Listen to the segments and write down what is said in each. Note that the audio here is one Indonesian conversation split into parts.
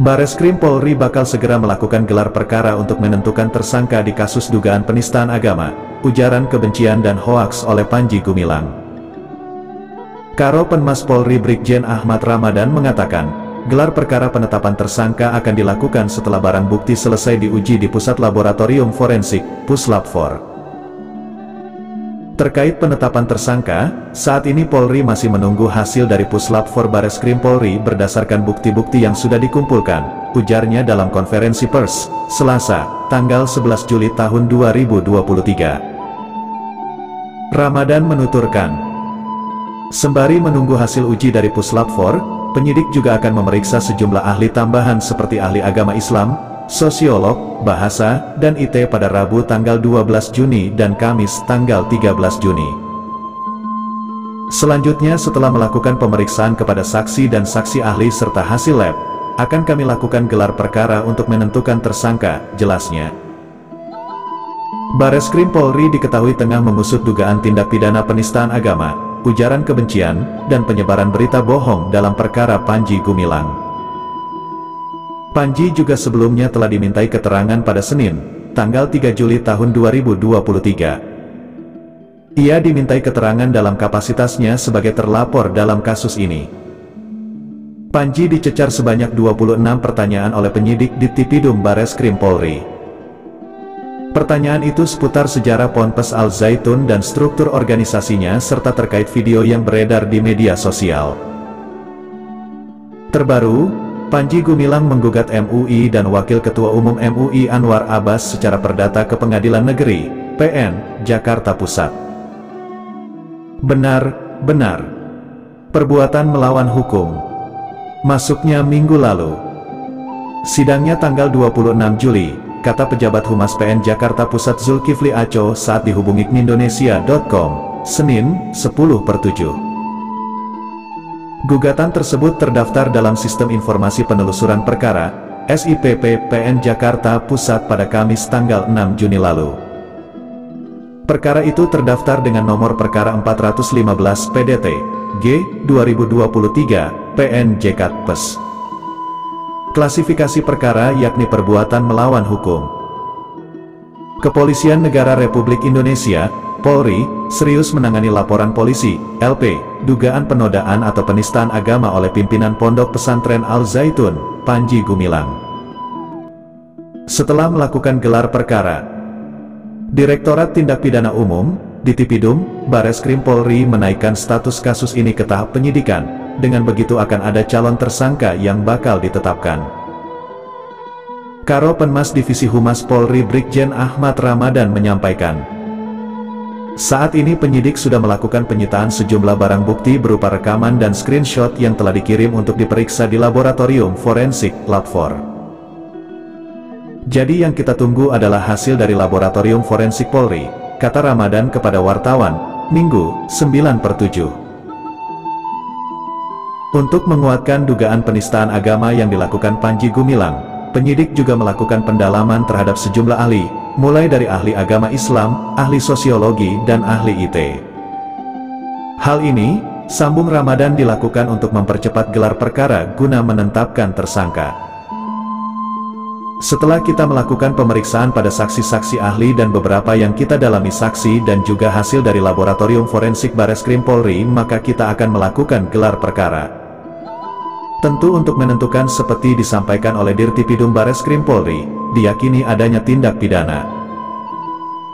Bareskrim Polri bakal segera melakukan gelar perkara untuk menentukan tersangka di kasus dugaan penistaan agama, ujaran kebencian dan hoaks oleh Panji Gumilang. Karo Penmas Polri Brigjen Ahmad Ramadan mengatakan, gelar perkara penetapan tersangka akan dilakukan setelah barang bukti selesai diuji di Pusat Laboratorium Forensik, Puslab-4. Terkait penetapan tersangka, saat ini Polri masih menunggu hasil dari Puslab-4 Bareskrim Polri berdasarkan bukti-bukti yang sudah dikumpulkan, ujarnya dalam konferensi pers, Selasa, tanggal 11 Juli tahun 2023. Ramadan menuturkan, sembari menunggu hasil uji dari Puslab-4, penyidik juga akan memeriksa sejumlah ahli tambahan seperti ahli agama Islam, sosiolog, bahasa, dan IT pada Rabu tanggal 12 Juni dan Kamis tanggal 13 Juni. Selanjutnya setelah melakukan pemeriksaan kepada saksi dan saksi ahli serta hasil lab, akan kami lakukan gelar perkara untuk menentukan tersangka, jelasnya. Bareskrim Polri diketahui tengah mengusut dugaan tindak pidana penistaan agama, ujaran kebencian, dan penyebaran berita bohong dalam perkara Panji Gumilang. Panji juga sebelumnya telah dimintai keterangan pada Senin, tanggal 3 Juli tahun 2023. Ia dimintai keterangan dalam kapasitasnya sebagai terlapor dalam kasus ini. Panji dicecar sebanyak 26 pertanyaan oleh penyidik di Tipidum Bareskrim Polri. Pertanyaan itu seputar sejarah Ponpes Al Zaitun dan struktur organisasinya serta terkait video yang beredar di media sosial. Terbaru, Panji Gumilang menggugat MUI dan Wakil Ketua Umum MUI Anwar Abbas secara perdata ke Pengadilan Negeri, PN, Jakarta Pusat. Benar, perbuatan melawan hukum. Masuknya minggu lalu. Sidangnya tanggal 26 Juli, kata pejabat Humas PN Jakarta Pusat Zulkifli Aco saat dihubungi Indonesia.com, Senin, 10/7. Gugatan tersebut terdaftar dalam Sistem Informasi Penelusuran Perkara, SIPP PN Jakarta Pusat pada Kamis tanggal 6 Juni lalu. Perkara itu terdaftar dengan nomor perkara 415 PDT, G, 2023, PN JKPS. Klasifikasi perkara yakni perbuatan melawan hukum. Kepolisian Negara Republik Indonesia, Polri, serius menangani laporan polisi, LP, dugaan penodaan atau penistaan agama oleh pimpinan Pondok Pesantren Al Zaitun, Panji Gumilang. Setelah melakukan gelar perkara, Direktorat Tindak Pidana Umum, Ditipidum, Bareskrim Polri menaikkan status kasus ini ke tahap penyidikan, dengan begitu akan ada calon tersangka yang bakal ditetapkan. Karo Penmas Divisi Humas Polri Brigjen Ahmad Ramadan menyampaikan, saat ini penyidik sudah melakukan penyitaan sejumlah barang bukti berupa rekaman dan screenshot yang telah dikirim untuk diperiksa di Laboratorium Forensik, Lab4. Jadi yang kita tunggu adalah hasil dari Laboratorium Forensik Polri, kata Ramadan kepada wartawan, Minggu, 9/7. Untuk menguatkan dugaan penistaan agama yang dilakukan Panji Gumilang, penyidik juga melakukan pendalaman terhadap sejumlah ahli, mulai dari ahli agama Islam, ahli sosiologi, dan ahli IT. Hal ini, sambung Ramadan, dilakukan untuk mempercepat gelar perkara guna menetapkan tersangka. Setelah kita melakukan pemeriksaan pada saksi-saksi ahli dan beberapa yang kita dalami saksi dan juga hasil dari Laboratorium Forensik Bareskrim Polri, maka kita akan melakukan gelar perkara. Tentu untuk menentukan seperti disampaikan oleh Dirtipidum Bareskrim Polri, diyakini adanya tindak pidana.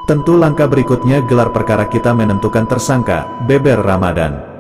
Tentu langkah berikutnya gelar perkara kita menentukan tersangka, beber Ramadan.